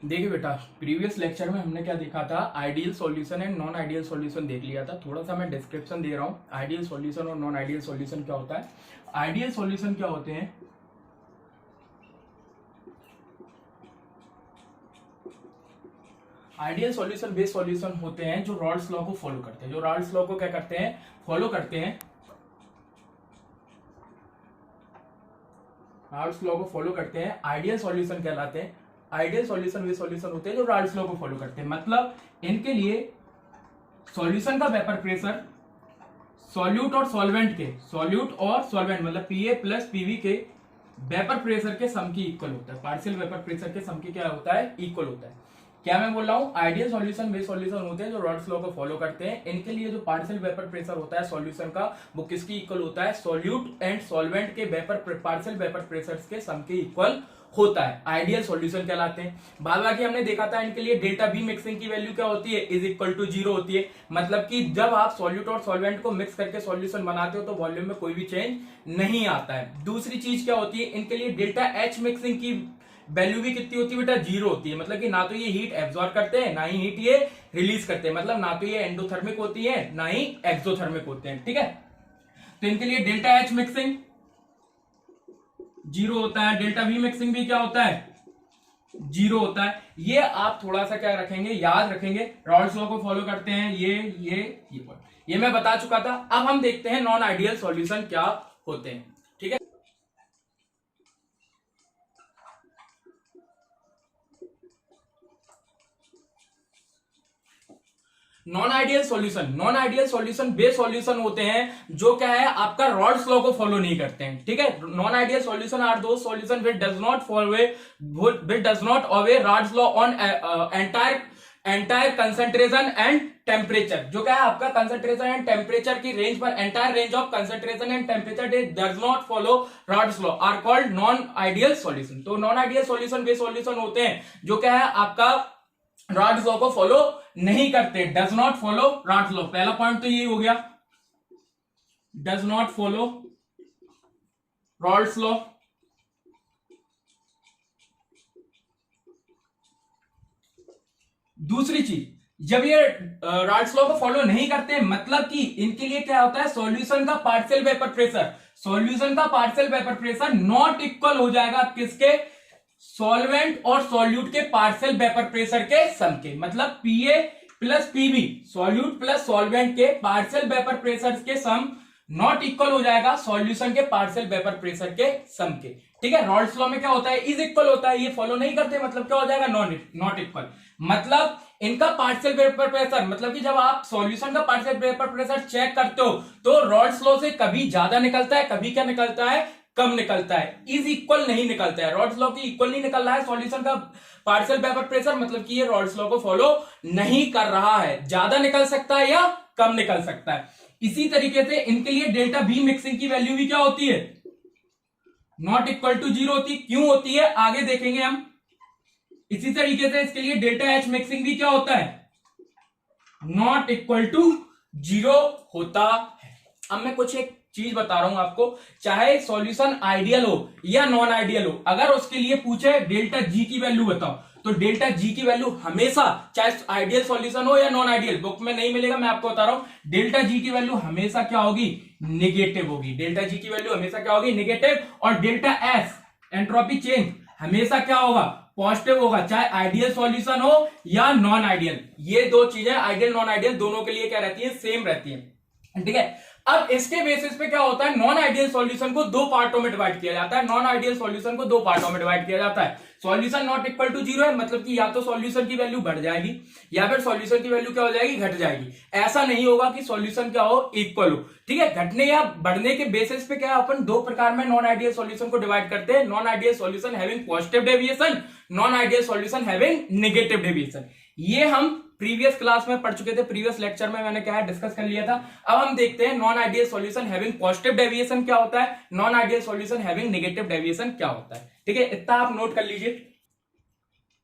देखिए बेटा, previous lecture में हमने क्या देखा था, ideal solution and non ideal solution देख लिया था। थोड़ा सा मैं डिस्क्रिप्शन दे रहा हूँ, आइडियल सॉल्यूशन और नॉन आइडियल सॉल्यूशन क्या होता है। आइडियल सॉल्यूशन क्या होते हैं, आइडियल सॉल्यूशन बेस्ड सॉल्यूशन होते हैं जो रॉल्स लॉ को फॉलो करते हैं। जो रॉल्स लॉ को क्या करते हैं, फॉलो करते हैं, रॉल्स लॉ को फॉलो करते हैं, आइडियल सॉल्यूशन कहलाते हैं। आइडियल सॉल्यूशन वे सॉल्यूशन होते हैं जो रॉल्स लॉ को फॉलो करते हैं। मतलब इनके लिए सॉल्यूशन का वेपर प्रेशर सॉल्यूट और सॉल्वेंट के, सॉल्यूट और सॉल्वेंट मतलब पीए प्लस पीवी के वेपर प्रेशर के सम की इक्वल होता है। पार्शियल वेपर प्रेशर के सम की क्या होता है, इक्वल होता है। क्या मैं बोल रहा हूं, आइडियल सॉल्यूशन वे सॉल्यूशन होते हैं जो रॉल्स लॉ को फॉलो करते हैं। इनके लिए जो पार्शियल वेपर प्रेशर होता है सॉल्यूशन का, वो किसकी इक्वल होता है, सॉल्यूट एंड सॉल्वेंट के वेपर पार्शियल वेपर प्रेशर के सम के इक्वल होता है। आइडियल सॉल्यूशन कहलाते हैं। बाद बाकी हमने देखा था इनके लिए डेल्टा बी मिक्सिंग की वैल्यू क्या होती है, इज इक्वल टू 0 होती है। मतलब कि जब आप सॉल्यूट और सॉल्वेंट को मिक्स करके सॉल्यूशन बनाते हो तो वॉल्यूम में कोई भी चेंज नहीं आता है। दूसरी चीज क्या होती है, इनके लिए डेल्टा एच मिक्सिंग की वैल्यू भी कितनी होती है बेटा, 0 होती है। मतलब कि ना तो ये हीट एब्जॉर्ब करते हैं, ना ही हीट ये रिलीज करते हैं। मतलब ना तो ये एंडोथर्मिक होती है, ना ही एक्सोथर्मिक होते हैं। ठीक है, तो इनके लिए डेल्टा एच मिक्सिंग 0 होता है, डेल्टा वी मिक्सिंग भी क्या होता है, 0 होता है। ये आप थोड़ा सा क्या रखेंगे, याद रखेंगे, रॉल्स लॉ को फॉलो करते हैं। ये मैं बता चुका था। अब हम देखते हैं नॉन आइडियल सॉल्यूशन क्या होते हैं। ठीक है, non ideal solution, non ideal solution वे सॉल्यूशन होते हैं जो क्या है, आपका रॉल्स लॉ को फॉलो नहीं करते हैं। ठीक है, नॉन आइडियल सॉल्यूशन आर दो solution which does not obey Raoult's law on entire concentration and temperature. जो क्या है आपका कंसंट्रेशन एंड टेम्परेचर की रेंज पर, entire range of concentration and temperature does not follow Raoult's law are called non ideal solution. तो non ideal solution वे solution होते हैं जो क्या है आपका रॉल्स लॉ को फॉलो नहीं करते, does not follow Raoult's law. पहला पॉइंट तो यही हो गया, does not follow Raoult's law. दूसरी चीज, जब ये रॉल्स लॉ को फॉलो नहीं करते, मतलब कि इनके लिए क्या होता है, सॉल्यूशन का पार्शियल वेपर प्रेशर, सॉल्यूशन का partial vapour pressure not equal हो जाएगा किसके, सॉल्वेंट और सॉल्यूट के पार्शियल वेपर प्रेशर के सम के। मतलब PA plus PB, solute plus solvent के पार्शियल वेपर प्रेशर के सम नॉट इक्वल हो जाएगा सॉल्यूशन के पार्शियल वेपर प्रेशर के सम के। ठीक है, रॉल्स लॉ में क्या होता है, इज इक्वल होता है, ये फॉलो नहीं करते, मतलब क्या हो जाएगा, नॉट इक्वल। मतलब इनका पार्शियल वेपर प्रेशर, मतलब कि जब आप सॉल्यूशन का पार्शियल वेपर प्रेशर चेक करते हो तो रॉल्स लॉ से कभी ज्यादा निकलता है, कभी क्या निकलता है, कम निकलता है, इज इक्वल नहीं निकलता है। रॉल्स लॉ की इक्वल नहीं निकल रहा है सॉल्यूशन का पार्शियल वेपर प्रेशर, मतलब कि ये रॉल्स लॉ को फॉलो नहीं कर रहा है, ज्यादा निकल सकता है या कम निकल सकता है। इसी तरीके से इनके लिए डेल्टा बी मिक्सिंग की वैल्यू भी क्या होती है, नॉट इक्वल टू 0 होती। क्यों होती है आगे देखेंगे हम। इसी तरीके से इसके लिए डेल्टा एच मिक्सिंग भी क्या होता है, नॉट इक्वल टू 0 होता है। अब मैं कुछ एक चीज बता रहा हूं आपको, चाहे सॉल्यूशन आइडियल हो या नॉन आइडियल हो, अगर उसके लिए पूछे डेल्टा जी की वैल्यू बताओ, तो डेल्टा जी की वैल्यू हमेशा, चाहे आइडियल सॉल्यूशन हो या नॉन आइडियल, बुक में नहीं मिलेगा, मैं आपको बता रहा हूं, डेल्टा जी की वैल्यू हमेशा क्या होगी, निगेटिव होगी। डेल्टा जी की वैल्यू हमेशा क्या होगी, निगेटिव। और डेल्टा एस एंट्रोपी चेंज हमेशा क्या होगा, पॉजिटिव होगा, चाहे आइडियल सॉल्यूशन हो या नॉन आइडियल। ये दो चीजें आइडियल नॉन आइडियल दोनों के लिए क्या रहती है, सेम रहती है। ठीक है, अब इसके बेसिस पे क्या होता है, नॉन आइडियल सॉल्यूशन को दो पार्टों में डिवाइड किया जाता है। नॉन आइडियल सॉल्यूशन को दो पार्टों में डिवाइड किया जाता है। सॉल्यूशन नॉट इक्वल टू 0 है, मतलब कि या तो सॉल्यूशन की वैल्यू बढ़ जाएगी या फिर सॉल्यूशन की वैल्यू क्या हो जाएगी, घट जाएगी। ऐसा नहीं होगा कि सॉल्यूशन क्या हो, इक्वल हो। ठीक है, घटने या बढ़ने के बेसिस पे क्या अपन दो प्रकार में नॉन आइडियल सॉल्यूशन को डिवाइड करते हैं, non ideal solution having positive deviation, non ideal solution having negative deviation. ये हम प्रीवियस क्लास में पढ़ चुके थे, प्रीवियस लेक्चर में मैंने क्या है डिस्कस कर लिया था। अब हम देखते हैं non ideal solution having positive deviation क्या होता है, non ideal solution having negative deviation क्या होता है। ठीक है, इतना आप नोट कर लीजिए।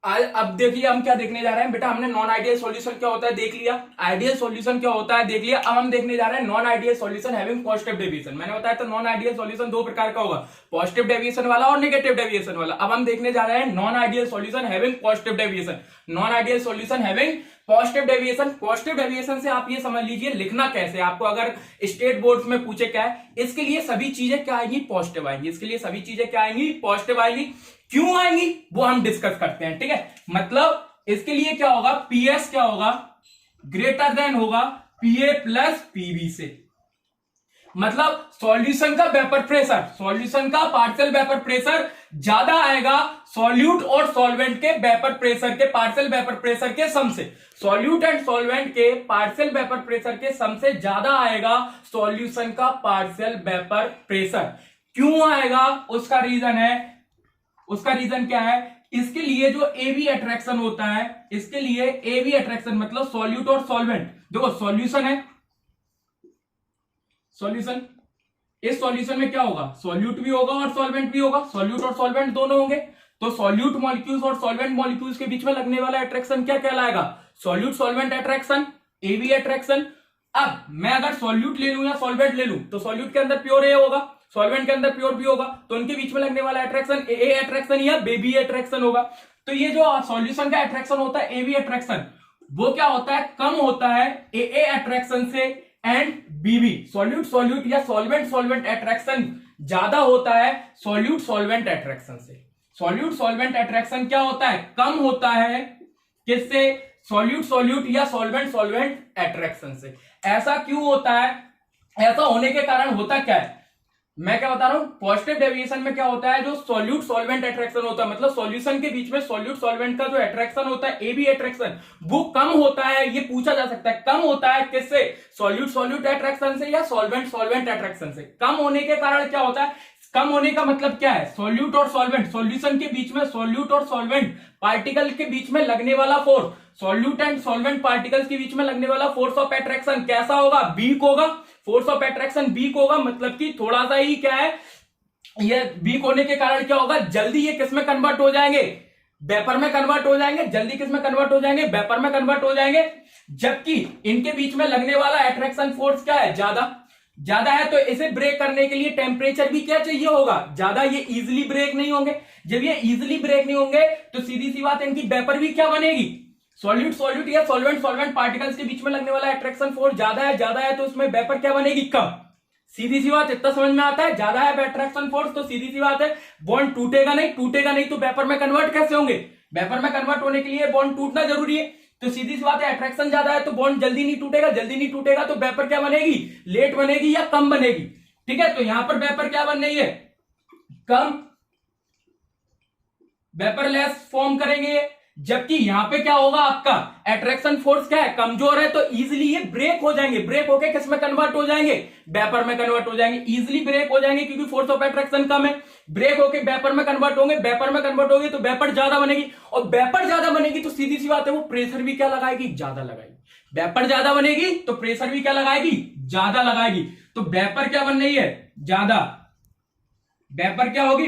अब देखिए हम क्या देखने जा रहे हैं बेटा, हमने नॉन आइडियल सॉल्यूशन क्या होता है देख लिया, आइडियल सॉल्यूशन क्या होता है देख लिया। अब हम देखने जा रहे हैं non ideal solution having positive deviation. मैंने बताया था नॉन आइडियल सॉल्यूशन दो प्रकार का होगा, पॉजिटिव डेविएशन वाला और नेगेटिव डेविएशन वाला। अब हम देखने जा रहे हैं non ideal solution having positive deviation. Non ideal solution having positive deviation. Positive deviation से आप ये समझ लीजिए लिखना कैसे, आपको अगर स्टेट बोर्ड में पूछे क्या है, इसके लिए सभी चीजें क्या आएंगी, पॉजिटिव आएंगी। इसके लिए सभी चीजें क्या आएंगी, पॉजिटिव आएंगी। क्यों आएंगी वो हम डिस्कस करते हैं, ठीक है। मतलब इसके लिए क्या होगा, पीएस क्या होगा, ग्रेटर देन होगा पीए प्लस पीबी से। मतलब सॉल्यूशन का वेपर प्रेशर, सॉल्यूशन का पार्शियल वेपर प्रेशर ज्यादा आएगा सॉल्यूट और सॉल्वेंट के वेपर प्रेशर के, पार्शियल वेपर प्रेशर के सम से। सॉल्यूट एंड सॉल्वेंट के पार्शियल वेपर प्रेशर के सम से ज्यादा आएगा सॉल्यूशन का पार्शियल वेपर प्रेशर। क्यों आएगा, उसका रीजन है, उसका रीजन क्या है, इसके लिए जो एबी अट्रैक्शन होता है, इसके लिए एबी अट्रैक्शन मतलब सॉल्यूट और सॉल्वेंट, देखो सॉल्यूशन है, सॉल्यूशन, इस सॉल्यूशन में क्या होगा, सॉल्यूट भी होगा और सॉल्वेंट भी होगा, सॉल्यूट और सॉल्वेंट दोनों होंगे। तो सॉल्यूट मॉलिक्यूल्स और सॉल्वेंट मॉलिक्यूल्स के बीच में लगने वाला अट्रैक्शन क्या कहलाएगा, solute solvent attraction, AB attraction. अब मैं अगर सॉल्यूट ले लूं या सॉल्वेंट ले लूं तो सॉल्यूट के अंदर प्योर ए होगा, सॉल्वेंट के अंदर प्योर बी होगा, तो उनके बीच में लगने वाला अट्रैक्शन ए अट्रैक्शन या बेबी अट्रैक्शन होगा। तो ये जो सॉल्यूशन का अट्रैक्शन होता है एबी अट्रैक्शन, वो क्या होता है, कम होता है ए अट्रैक्शन से एंड बीबी, सॉल्यूट सॉल्यूट या सॉल्वेंट सॉल्वेंट अट्रैक्शन ज्यादा होता है सॉल्यूट सॉल्वेंट अट्रैक्शन से। सॉल्यूट सॉल्वेंट अट्रैक्शन क्या होता है, कम होता है किससे, सॉल्यूट सॉल्यूट या सॉल्वेंट सॉल्वेंट अट्रैक्शन से। ऐसा क्यों होता है, ऐसा होने के कारण होता क्या है, मैं क्या बता रहा हूं, पॉजिटिव डेविएशन में क्या होता है, जो सॉल्यूट सॉल्वेंट अट्रैक्शन होता है, मतलब सॉल्यूशन के बीच में सॉल्यूट सॉल्वेंट का जो अट्रैक्शन होता है एबी अट्रैक्शन, वो कम होता है। ये पूछा जा सकता है कम होता है किससे, सॉल्यूट सॉल्यूट अट्रैक्शन से या सॉल्वेंट सॉल्वेंट अट्रैक्शन से। कम होने के कारण क्या होता है, कम होने का मतलब क्या है, सॉल्यूट और सॉल्वेंट, सॉल्यूशन के बीच में सॉल्यूट और सॉल्वेंट पार्टिकल के बीच में लगने वाला force, solute and solvent particles के बीच में लगने वाला फोर्स ऑफ अट्रैक्शन कैसा होगा, वीक होगा। फोर्स ऑफ अट्रैक्शन वीक होगा मतलब कि थोड़ा सा ही क्या है, ये वीक होने के कारण क्या होगा, जल्दी ये किस में कन्वर्ट हो जाएंगे, वेपर में कन्वर्ट हो जाएंगे, जल्दी किस में कन्वर्ट हो जाएंगे, वेपर में कन्वर्ट हो जाएंगे। जबकि इनके बीच में लगने वाला अट्रैक्शन फोर्स क्या है, ज्यादा है। तो इसे ब्रेक करने के लिए टेम्परेचर भी क्या चाहिए होगा, ज्यादा। ये इजिली ब्रेक नहीं होंगे, जब ये इजिली ब्रेक नहीं होंगे तो सीधी सी बात है इनकी वेपर भी क्या बनेगी, सॉल्यूट सॉल्यूट या सॉल्वेंट सॉल्वेंट पार्टिकल्स के बीच में लगने वाला अट्रैक्शन फोर्स ज्यादा है तो उसमें वेपर क्या बनेगी, कम। सीधी सी बात, इतना समझ में आता है, ज्यादा है अट्रैक्शन फोर्स तो सीधी सी बात है बॉन्ड टूटेगा नहीं तो वेपर में कन्वर्ट कैसे होंगे, वेपर में कन्वर्ट होने के लिए बॉन्ड टूटना जरूरी है। तो सीधी सी बात है अट्रैक्शन ज्यादा है तो बॉन्ड जल्दी नहीं टूटेगा तो वेपर क्या बनेगी, लेट बनेगी या कम बनेगी, ठीक है। तो यहां पर वेपर क्या बन रही है, कम, वेपरलेस फॉर्म करेंगे। जबकि यहां पे क्या होगा, आपका अट्रैक्शन फोर्स क्या है, कमजोर है, तो इजीली ये ब्रेक हो जाएंगे, ब्रेक होके किस में कन्वर्ट हो जाएंगे, वेपर में कन्वर्ट हो जाएंगे, इजीली ब्रेक हो जाएंगे क्योंकि फोर्स ऑफ अट्रैक्शन कम है। ब्रेक होके वेपर में कन्वर्ट होंगे, वेपर में कन्वर्ट होंगे तो वेपर ज्यादा बनेगी, और वेपर ज्यादा बनेगी तो सीधी सी बात है वो प्रेशर भी क्या लगाएगी, ज्यादा लगाएगी। वेपर ज्यादा बनेगी तो प्रेशर भी क्या लगाएगी, ज्यादा लगाएगी। तो वेपर क्या बन रही है, ज्यादा, वेपर क्या होगी,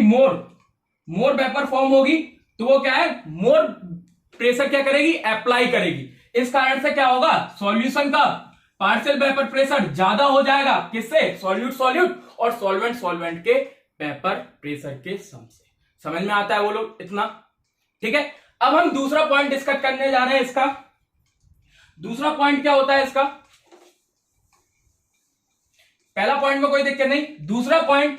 मोर वेपर फॉर्म होगी, तो वो क्या है, मोर प्रेशर क्या करेगी, अप्लाई करेगी। इस कारण से क्या होगा, सॉल्यूशन का पार्शियल वेपर प्रेशर ज्यादा हो जाएगा किससे, सॉल्यूट सॉल्यूट और सॉल्वेंट सॉल्वेंट के वेपर प्रेशर के सम से। समझ में आता है वो लोग इतना, ठीक है। अब हम दूसरा पॉइंट डिस्कस करने जा रहे हैं। इसका दूसरा पॉइंट क्या होता है, इसका पहला पॉइंट में कोई दिक्कत नहीं, दूसरा पॉइंट,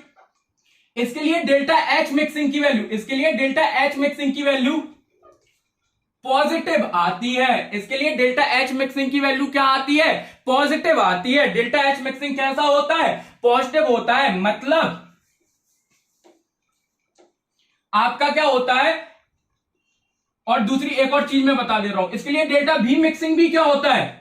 इसके लिए डेल्टा एच मिक्सिंग की वैल्यू, इसके लिए डेल्टा एच मिक्सिंग की वैल्यू पॉजिटिव आती है। इसके लिए डेल्टा एच मिक्सिंग की वैल्यू क्या आती है, पॉजिटिव आती है। डेल्टा एच मिक्सिंग कैसा होता है, पॉजिटिव होता है। मतलब आपका क्या होता है, और दूसरी एक और चीज मैं बता दे रहा हूं, इसके लिए डेल्टा भी मिक्सिंग भी क्या होता है,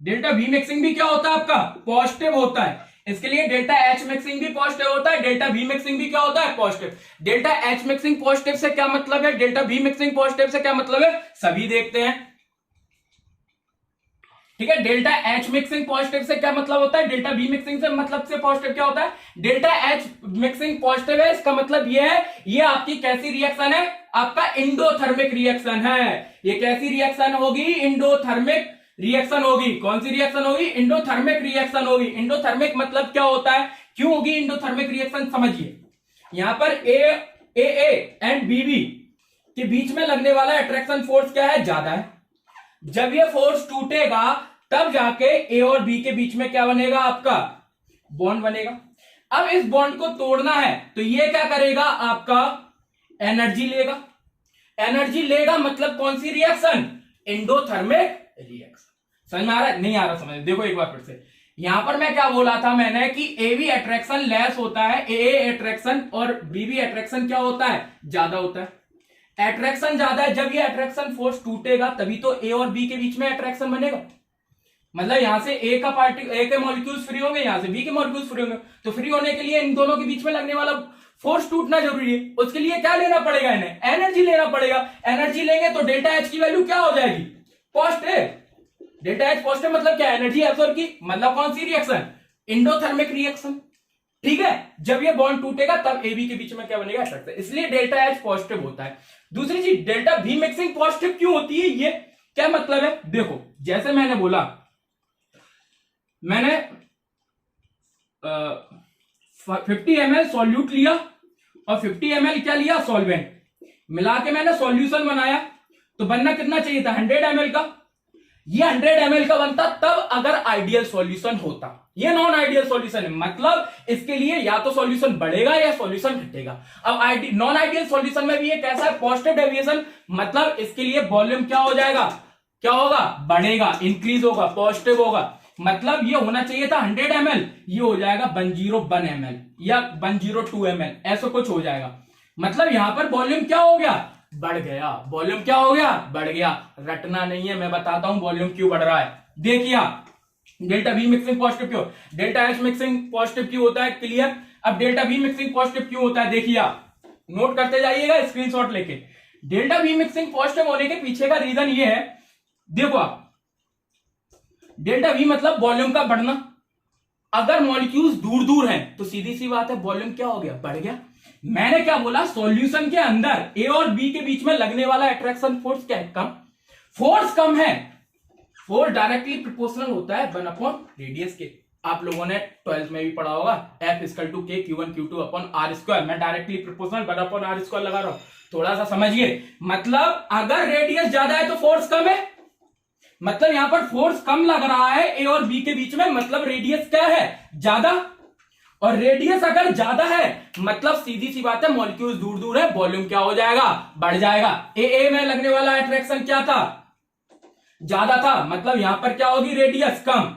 डेल्टा भी मिक्सिंग भी क्या होता है आपका, पॉजिटिव होता है। इसके लिए डेल्टा एच मिक्सिंग भी पॉजिटिव होता है, डेल्टा बी मिक्सिंग भी क्या होता है, positive. Delta H mixing positive से क्या मतलब है, डेल्टा बी मिक्सिंग पॉजिटिव से क्या मतलब है, सभी देखते हैं। ठीक है। डेल्टा एच मिक्सिंग पॉजिटिव से क्या मतलब होता है, डेल्टा बी मिक्सिंग से मतलब से पॉजिटिव क्या होता है, डेल्टा एच मिक्सिंग पॉजिटिव है, इसका मतलब ये है ये आपकी कैसी रिएक्शन है, आपका इंडोथर्मिक रिएक्शन है। ये कैसी रिएक्शन होगी, इंडोथर्मिक रिएक्शन होगी। कौन सी रिएक्शन होगी, इंडोथर्मिक रिएक्शन होगी। इंडोथर्मिक मतलब क्या होता है, क्यों होगी इंडोथर्मिक रिएक्शन, समझिए। यहां पर ए एंड बीबी के बीच में लगने वाला अट्रैक्शन फोर्स क्या है, ज्यादा है। जब ये फोर्स टूटेगा तब जाके ए और बी के बीच में क्या बनेगा, आपका बॉन्ड बनेगा। अब इस बॉन्ड को तोड़ना है तो ये क्या करेगा, आपका एनर्जी लेगा। एनर्जी लेगा मतलब कौन सी रिएक्शन, इंडोथर्मिक रिएक्शन। समझ में आ रहा है, नहीं आ रहा समझ, देखो एक बार फिर से। यहां पर मैं क्या बोला था मैंने कि ए बी अट्रैक्शन लेस होता है, ए अट्रैक्शन और बी बी अट्रैक्शन क्या होता है, ज्यादा होता है। अट्रैक्शन ज्यादा है, जब ये अट्रैक्शन फोर्स टूटेगा तभी तो ए और बी के बीच में अट्रैक्शन बनेगा। मतलब यहां से ए के मॉलिक्यूल्स फ्री होंगे, यहां से बी के मॉलिक्यूल्स फ्री होंगे। तो फ्री होने के लिए इन दोनों के बीच में लगने वाला फोर्स टूटना जरूरी है। उसके लिए क्या लेना पड़ेगा, इन्हें एनर्जी लेना पड़ेगा। एनर्जी लेंगे तो डेल्टा एच की वैल्यू क्या हो जाएगी, पॉजिटिव। डेल्टा एच पॉजिटिव मतलब क्या, एनर्जी एब्सॉर्ब की, मतलब कौन सी रिएक्शन, इंडोथर्मिक रिएक्शन। ठीक है, जब ये बॉन्ड टूटेगा तब ए बी के बीच में क्या बनेगा, अट्रैक्शन, इसलिए डेल्टा एच पॉजिटिव होता है। दूसरी चीज, डेल्टा बी मिक्सिंग पॉजिटिव क्यों होती है, ये क्या मतलब है, देखो जैसे मैंने बोला, मैंने 50 ml सॉल्यूट लिया और 50 ml क्या लिया, सॉल्वेंट, मिला के मैंने सॉल्यूशन बनाया। तो बनना कितना चाहिए था, 100 ml का। ये 100 ml का बनता तब अगर आइडियल सॉल्यूशन होता। ये नॉन आइडियल सॉल्यूशन है, मतलब इसके लिए या तो सॉल्यूशन बढ़ेगा या सॉल्यूशन घटेगा। अब नॉन आइडियल सॉल्यूशन में भी ये कैसा है, पॉजिटिव डेविएशन, मतलब इसके लिए वॉल्यूम क्या हो जाएगा, क्या होगा, बढ़ेगा, इंक्रीज होगा, पॉजिटिव होगा। मतलब ये होना चाहिए था 100 ml, ये हो जाएगा 101 ml या 102 ml, ऐसा कुछ हो जाएगा। मतलब यहां पर वॉल्यूम क्या हो गया, बढ़ गया। वॉल्यूम क्या हो गया, बढ़ गया। रटना नहीं है, मैं बताता हूं वॉल्यूम क्यों बढ़ रहा है। देखिए डेल्टा बी मिक्सिंग पॉजिटिव क्यों, डेल्टा एच मिक्सिंग पॉजिटिव क्यों होता है, क्लियर। अब डेल्टा बी मिक्सिंग पॉजिटिव क्यों होता है, देखिए आप नोट करते जाइएगा स्क्रीनशॉट लेके। डेल्टा बी मिक्सिंग पॉजिटिव होने के पीछे का रीजन ये है, देखो आप, डेल्टा वी मतलब वॉल्यूम का बढ़ना। अगर मॉलिक्यूल्स दूर दूर हैं तो सीधी सी बात है वॉल्यूम क्या हो गया, बढ़ गया। मैंने क्या बोला, सॉल्यूशन के अंदर ए और बी के बीच में लगने वाला अट्रैक्शन फोर्स क्या है, कम। फोर्स कम है, फोर्स डायरेक्टली प्रोपोर्शनल होता है 1 रेडियस के। आप लोगों ने 12th में भी पढ़ा होगा, F = K Q1 Q2 upon R²। मैं डायरेक्टली प्रोपोर्शनल 1/R² लगा रहा हूं, थोड़ा सा समझिए। मतलब अगर रेडियस ज्यादा है तो फोर्स कम है, मतलब यहां पर फोर्स कम लग रहा है ए और बी के बीच में, मतलब रेडियस क्या है, ज्यादा। और रेडियस अगर ज्यादा है मतलब सीधी सी बात है मॉलिक्यूल्स दूर दूर है, वॉल्यूम क्या हो जाएगा, बढ़ जाएगा। ए में लगने वाला अट्रैक्शन क्या था, ज्यादा था, मतलब यहां पर क्या होगी, रेडियस कम।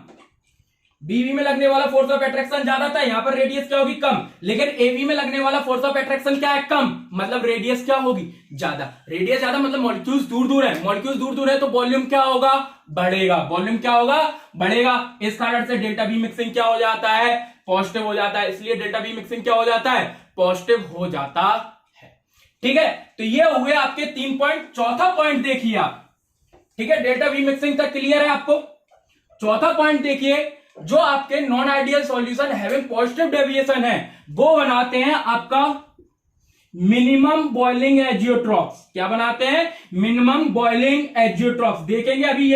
बीवी में लगने वाला फोर्स ऑफ अट्रैक्शन ज्यादा था, यहां पर रेडियस क्या होगी, कम। लेकिन एवी में लगने वाला फोर्स ऑफ अट्रैक्शन क्या है, कम, मतलब रेडियस क्या होगी, ज्यादा। रेडियस ज्यादा मतलब मॉलिक्यूल्स दूर दूर है, मॉलिक्यूल्स दूर दूर है तो वॉल्यूम क्या होगा, बढ़ेगा। वॉल्यूम क्या होगा, बढ़ेगा। इस कारण से डेल्टा बी मिक्सिंग क्या हो जाता है, पॉजिटिव हो जाता है। इसलिए डेल्टा बी मिक्सिंग क्या हो जाता है, पॉजिटिव हो जाता है। ठीक है, तो ये हुए आपके 3 पॉइंट। चौथा पॉइंट देखिए आप, ठीक है, डेल्टा बी मिक्सिंग तक क्लियर है आपको। चौथा पॉइंट देखिए, जो आपके non ideal solution having positive deviation है वो बनाते हैं आपका मिनिमम बॉइलिंग एजियोट्रॉप्स। क्या बनाते हैं, मिनिमम बॉइलिंग एजियोट्रॉप्स। देखेंगे अभी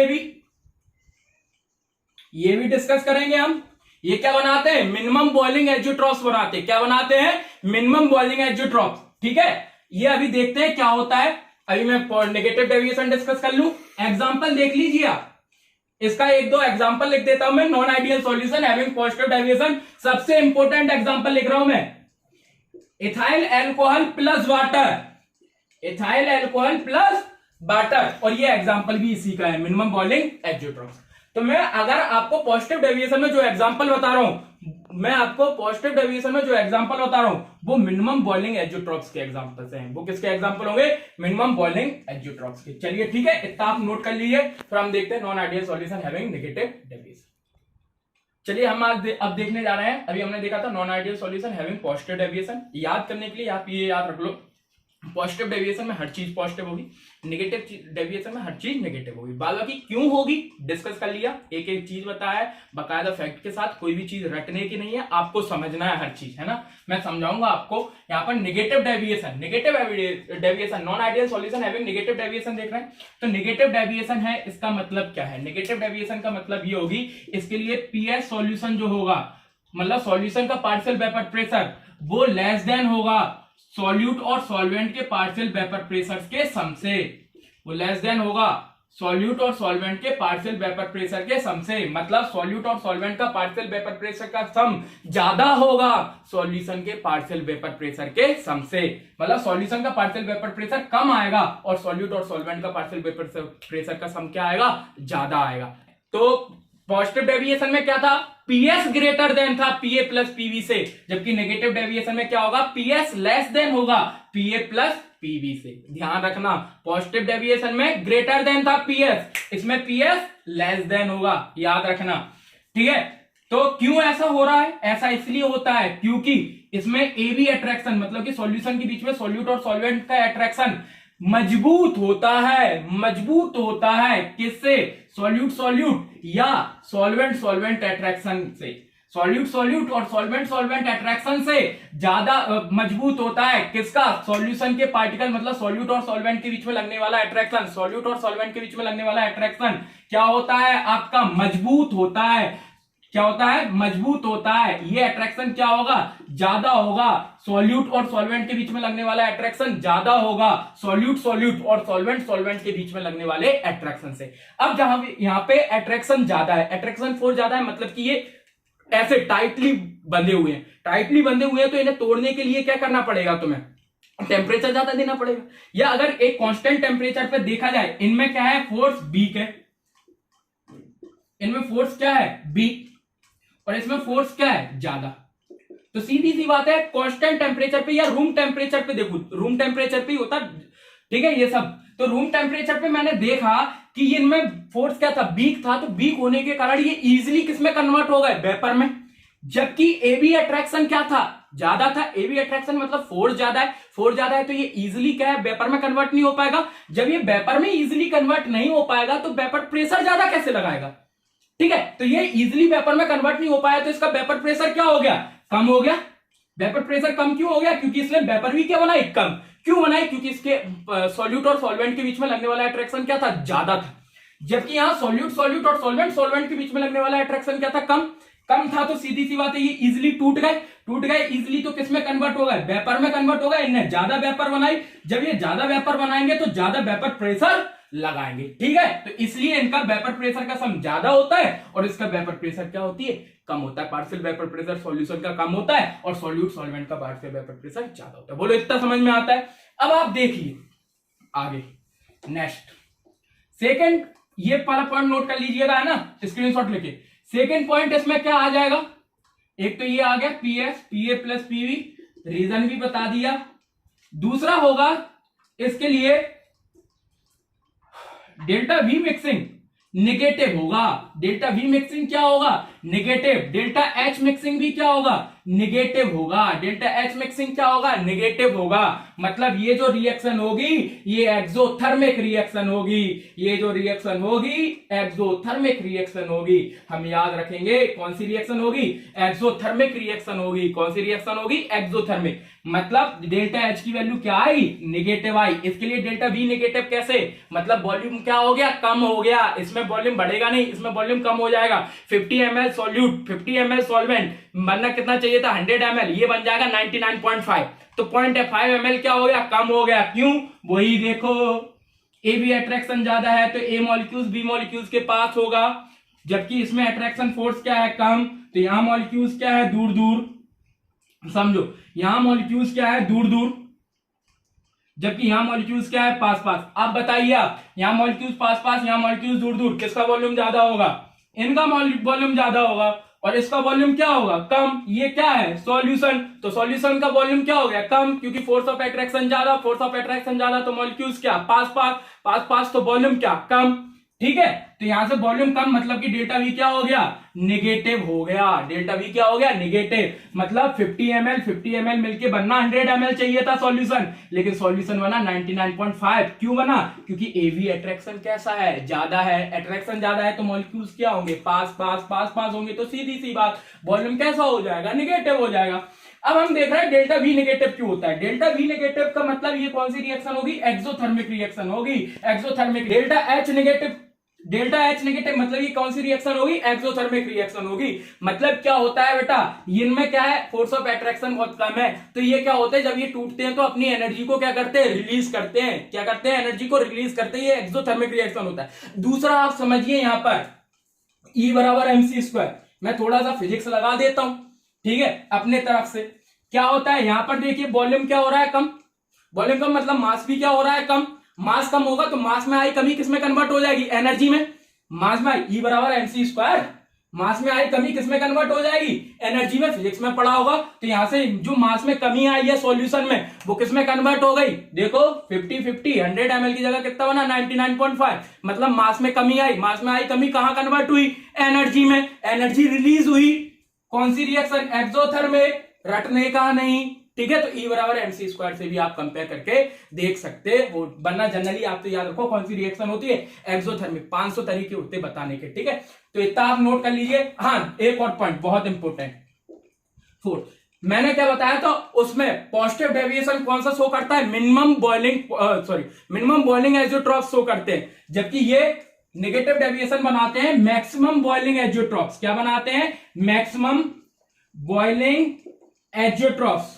ये भी डिस्कस करेंगे हम। ये क्या बनाते हैं, मिनिमम बॉइलिंग एजियोट्रॉप्स बनाते हैं। क्या बनाते हैं, मिनिमम बॉइलिंग एजियोट्रॉप्स। ठीक है, ये अभी देखते हैं क्या होता है। अभी मैं नेगेटिव डेविएशन डिस्कस कर लूं, एग्जांपल देख लीजिए आप। इसका 1-2 एग्जांपल लिख देता हूं मैं, non ideal solution having positive deviation. सबसे इंपॉर्टेंट एग्जांपल लिख रहा हूं मैं, ethyl alcohol plus water, ethyl alcohol plus water. और ये एग्जांपल भी इसी का है, मिनिमम बॉइलिंग एजियोट्रॉप्स। तो मैं अगर आपको पॉजिटिव डेविएशन में जो एग्जांपल बता रहा हूं, मैं आपको पॉजिटिव डेविएशन में जो एग्जांपल बता रहा हूं वो मिनिमम बॉइलिंग एजियोट्रॉप्स के एग्जांपल से हैं। वो किसके एग्जांपल होंगे, मिनिमम बॉइलिंग एजियोट्रॉप्स के। चलिए ठीक है, इतना आप नोट कर लीजिए। फिर हम देखते हैं non ideal solution having negative deviation. चलिए हम आज अब देखने जा रहे हैं, अभी हमने देखा था non ideal solution having positive deviation. याद करने के लिए आप ये याद रख लो, पॉजिटिव डेविएशन में हर चीज पॉजिटिव होगी, नेगेटिव डेविएशन में हर चीज नेगेटिव होगी। बाकी क्यों होगी डिस्कस कर लिया, एक एक चीज बताया है बाकायदा फैक्ट के साथ, कोई भी चीज रटने की नहीं है, आपको समझना है हर चीज, है ना। मैं समझाऊंगा आपको। यहाँ पर negative deviation non ideal solution having negative deviation देख रहे हैं, तो नेगेटिव डेविएशन है, इसका मतलब क्या है? नेगेटिव डेविएशन का मतलब ये होगी, इसके लिए पीएस सॉल्यूशन जो होगा, मतलब सॉल्यूशन का पार्शियल वेपर प्रेशर वो लेस देन होगा सॉल्यूट और सॉल्वेंट के पार्शियल वेपर प्रेशर के सम से, वो लेस देन होगा सॉल्यूट और सॉल्वेंट के पार्शियल वेपर प्रेशर के सम से। मतलब सॉल्यूट और सॉल्वेंट का पार्शियल वेपर प्रेशर का सम ज्यादा होगा सॉल्यूशन के पार्शियल वेपर प्रेशर के सम से। मतलब सॉल्यूशन का पार्शियल वेपर प्रेशर कम आएगा और सॉल्यूट और सॉल्वेंट का पार्शियल वेपर प्रेशर का सम क्या आएगा? ज्यादा आएगा। तो पॉजिटिव डेविएशन में क्या था? पीएस ग्रेटर देन था पीए प्लस पीवी से, जबकि नेगेटिव डेविएशन में क्या होगा? पीएस लेस देन होगा पीए प्लस पीवी से। ध्यान रखना, पॉजिटिव डेविएशन में ग्रेटर देन था पीएस, इसमें पीएस लेस देन होगा, याद रखना, ठीक है। तो क्यों ऐसा हो रहा है? ऐसा इसलिए होता है क्योंकि इसमें एबी अट्रैक्शन, मतलब कि सॉल्यूशन के बीच में सॉल्यूट और सॉल्वेंट का अट्रैक्शन मजबूत होता है किससे? सॉल्यूट सॉल्यूट या सॉल्वेंट सॉल्वेंट अट्रैक्शन से। सॉल्यूट सॉल्यूट और सॉल्वेंट सॉल्वेंट अट्रैक्शन से ज्यादा मजबूत होता है किसका? सॉल्यूशन के पार्टिकल, मतलब सॉल्यूट और सॉल्वेंट के बीच में लगने वाला अट्रैक्शन। सॉल्यूट और सॉल्वेंट के बीच में लगने वाला अट्रैक्शन क्या होता है? आपका मजबूत होता है। क्या होता है? मजबूत होता है। ये अट्रैक्शन क्या होगा? ज्यादा होगा। सॉल्यूट और सॉल्वेंट के बीच में लगने वाला अट्रैक्शन ज्यादा होगा सॉल्यूट सॉल्यूट और सॉल्वेंट सॉल्वेंट के बीच में लगने वाले अट्रैक्शन से। अब जहां यहाँ पे अट्रैक्शन ज्यादा है, अट्रैक्शन फोर्स ज्यादा है, मतलब कि ये ऐसे टाइटली बंधे हुए हैं, तो इन्हें तोड़ने के लिए क्या करना पड़ेगा? तुम्हें टेम्परेचर ज्यादा देना पड़ेगा। या अगर एक कांस्टेंट टेम्परेचर पे देखा जाए, इनमें क्या है? फोर्स वीक है, इनमें फोर्स क्या है? वीक, और इसमें फोर्स क्या है? ज्यादा। तो सीधी सी बात है, कांस्टेंट टेम्परेचर पे या रूम टेम्परेचर पे देखो, रूम टेम्परेचर पे ही होता, ठीक है ये सब। तो रूम टेम्परेचर पे मैंने देखा कि इनमें फोर्स क्या था? वीक था। तो वीक होने के कारण ये इजीली किसमें कन्वर्ट हो गए? वेपर में। जबकि एबी अट्रैक्शन क्या था? ज्यादा था। एबी अट्रैक्शन मतलब फोर्स ज्यादा है, फोर्स ज्यादा है तो ये इजीली क्या है? वेपर में कन्वर्ट नहीं हो पाएगा। जब ये वेपर में इजीली कन्वर्ट नहीं हो पाएगा तो वेपर प्रेशर ज्यादा कैसे लगाएगा? ठीक है, तो ये इजीली वेपर में कन्वर्ट नहीं हो पाया तो इसका वेपर प्रेशर क्या हो गया? कम हो गया। वेपर प्रेशर कम क्यों हो गया? क्योंकि इसने वेपर भी क्या बनाई? कम। क्यों बनाई? क्योंकि इसके सॉल्यूट और सॉल्वेंट के बीच में लगने वाला अट्रैक्शन क्या था? ज्यादा था। जबकि यहां सॉल्यूट सॉल्यूट और सॉल्वेंट सॉल्वेंट के बीच में लगने वाला अट्रैक्शन क्या था? कम था। तो सीधी सी बात है, ये इजिली टूट गए इजिली, तो किसमें कन्वर्ट हो गए? वेपर में कन्वर्ट हो गए। इन्हें ज्यादा वेपर बनाई। जब ये ज्यादा वेपर बनाएंगे तो ज्यादा वेपर प्रेशर लगाएंगे, ठीक है। तो इसलिए इनका वेपर प्रेशर का सम ज्यादा होता है और इसका वेपर प्रेशर क्या होती है? कम होता है। पार्शियल वेपर प्रेशर सॉल्यूशन का कम होता है और सॉल्यूट सॉल्वेंट का पार्शियल वेपर प्रेशर ज्यादा होता है। बोलो इतना समझ में आता है? अब आप देखिए आगे नेक्स्ट सेकंड, ये वाला पॉइंट नोट कर लीजिएगा, है ना, स्क्रीनशॉट लेके। सेकंड पॉइंट इसमें क्या आ जाएगा? एक तो ये आ गया पीएस, पीए प्लस पीवी, रीजन भी बता दिया। दूसरा होगा इसके लिए डेल्टा वी मिक्सिंग नेगेटिव होगा। डेल्टा वी मिक्सिंग क्या होगा? नेगेटिव। डेल्टा एच मिक्सिंग भी क्या होगा? नेगेटिव होगा। डेल्टा एच मिक्सिंग क्या होगा? नेगेटिव होगा। मतलब ये जो रिएक्शन होगी ये एक्सोथर्मिक रिएक्शन होगी। ये जो रिएक्शन होगी एक्सोथर्मिक रिएक्शन होगी। हम याद रखेंगे कौन सी रिएक्शन होगी? एक्सोथर्मिक रिएक्शन होगी। कौन सी रिएक्शन होगी? एक्सोथर्मिक। मतलब डेल्टा एच की वैल्यू क्या आई? नेगेटिव आई। इसके लिए डेल्टा वी नेगेटिव कैसे? मतलब वॉल्यूम क्या हो गया? कम हो गया। इसमें वॉल्यूम बढ़ेगा नहीं, इसमें वॉल्यूम कम हो जाएगा। 50 ml सॉल्यूट, 50 ml सॉल्वेंट बनना कितना चाहिए था? 100 ml, ये बन जाएगा 99.5। तो 0.5 ml क्या हो गया? कम हो गया। क्यों? वही देखो, ए बी अट्रैक्शन ज्यादा है तो ए मॉलिक्यूल्स बी मॉलिक्यूल्स के पास होगा, जबकि इसमें अट्रैक्शन फोर्स क्या है? कम। तो यहां मॉलिक्यूल्स क्या है? दूर दूर। समझो, यहां मॉलिक्यूल्स क्या है? दूर दूर, जबकि यहां मॉलिक्यूल्स क्या है? पास पास। अब बताइए आप, यहां मॉलिक्यूल्स पास पास, यहां मॉलिक्यूल्स दूर दूर, किसका वॉल्यूम ज्यादा होगा? इनका वॉल्यूम ज्यादा होगा और इसका वॉल्यूम क्या होगा? कम। ये क्या है? सॉल्यूशन। तो सॉल्यूशन का वॉल्यूम क्या हो गया? कम, क्योंकि फोर्स ऑफ अट्रैक्शन ज्यादा। फोर्स ऑफ अट्रैक्शन ज्यादा तो मॉलिक्यूल्स क्या? पास पास। पास पास तो वॉल्यूम क्या? कम। ठीक है, तो यहां से वॉल्यूम कम मतलब कि डेल्टा वी क्या हो गया, निगेटिव हो गया। डेल्टा वी क्या हो गया, निगेटिव। मतलब 50 ml मिलके बनना 100 ml चाहिए था सॉल्यूशन, लेकिन सॉल्यूशन बना 99.5। क्यों बना, क्योंकि एवी अट्रैक्शन कैसा है, ज्यादा है। अट्रैक्शन ज्यादा है तो मॉलिक्यूल्स क्या होंगे, पास पास पास पास होंगे, तो सीधी सी बात वॉल्यूम कैसा हो जाएगा, निगेटिव हो जाएगा। अब हम देख रहे हैं डेल्टा वी नेगेटिव क्यों होता है। डेल्टा वी नेगेटिव का मतलब ये कौन सी रिएक्शन होगी, एक्सोथर्मिक रिएक्शन होगी। Exothermic. Delta H negative, delta H negative मतलब ये कौन सी रिएक्शन होगी, एक्सोथर्मिक रिएक्शन होगी। मतलब क्या होता है बेटा, इनमें क्या है, फोर्स ऑफ अट्रैक्शन बहुत कम है, तो ये क्या होता है, जब ये टूटते हैं तो अपनी एनर्जी को क्या करते हैं, रिलीज करते हैं। क्या करते हैं, एनर्जी को रिलीज करते हैं। ये एक्सोथर्मिक रिएक्शन होता है। दूसरा आप समझिए यहां पर E बराबर mc²। मैं थोड़ा सा फिजिक्स लगा देता हूं, ठीक है, अपने तरफ से। क्या होता है यहां पर देखिए, वॉल्यूम क्या हो रहा है, कम। वॉल्यूम कम मतलब मास भी क्या हो रहा है, कम। मास कम होगा तो मास में आई कमी किसमें कन्वर्ट हो जाएगी, एनर्जी में। मास में आई E बराबर mc², मास में आई कमी किसमें कन्वर्ट हो जाएगी, एनर्जी में। फिजिक्स में पढ़ा होगा। तो यहां से जो मास में कमी आई है सॉल्यूशन में, वो किसमें कन्वर्ट हो गई, देखो 50-50, 100 ml की जगह कितना बना, 99.5। मतलब मास में कमी आई, मास में आई कमी कहां कन्वर्ट हुई, एनर्जी में। एनर्जी रिलीज हुई, कौन सी रिएक्शन, एक्सोथर्मिक। रटने का नहीं, ठीक है। तो E बराबर mc² से भी आप कंपेयर करके देख सकते हो, वरना जनरली आप तो याद रखो कौन सी रिएक्शन होती है, एक्सोथर्मिक। 500 तरीके होते बताने के, ठीक है। तो इतना आप नोट कर लीजिए। हाँ, एक और पॉइंट बहुत इंपॉर्टेंट, 4, मैंने क्या बताया था उसमें, पॉजिटिव डेविएशन कौन सा शो करता है, मिनिमम बॉइलिंग एजियोट्रॉप्स शो करते हैं, जबकि ये नेगेटिव डेविएशन बनाते हैं मैक्सिमम बॉइलिंग एजियोट्रॉप्स। क्या बनाते हैं, maximum boiling azeotropes,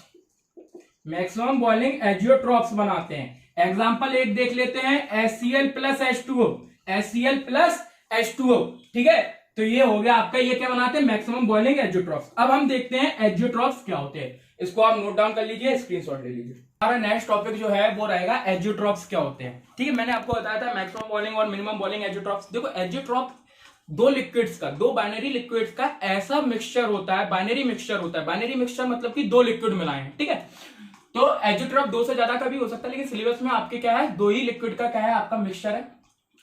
maximum boiling azeotropes बनाते हैं। एग्जांपल एक देख लेते हैं, HCl plus H2O, HCl plus H2O, ठीक है। तो ये हो गया आपका, ये क्या बनाते हैं, मैक्सिमम बॉइलिंग एजियोट्रॉप्स। अब हम देखते हैं एजियोट्रॉप्स क्या होते हैं, इसको आप नोट डाउन कर लीजिए, स्क्रीनशॉट ले लीजिए। हमारा नेक्स्ट टॉपिक जो है वो रहेगा एजियोट्रॉप्स क्या होते हैं, ठीक है। मैंने आपको बताया था मैक्सिमम बॉइलिंग और मिनिमम बॉइलिंग एजियोट्रॉप्स। देखो एजियोट्रॉप दो लिक्विड्स का, दो बाइनरी लिक्विड्स का ऐसा मिक्सचर होता है, बाइनरी मिक्सचर होता है। बाइनरी मिक्सचर मतलब कि दो लिक्विड मिलाए हैं, ठीक है। तो एजियोट्रॉप दो से ज्यादा का भी हो सकता है, लेकिन सिलेबस में आपके क्या है, दो ही लिक्विड का क्या है, आपका मिक्सचर है,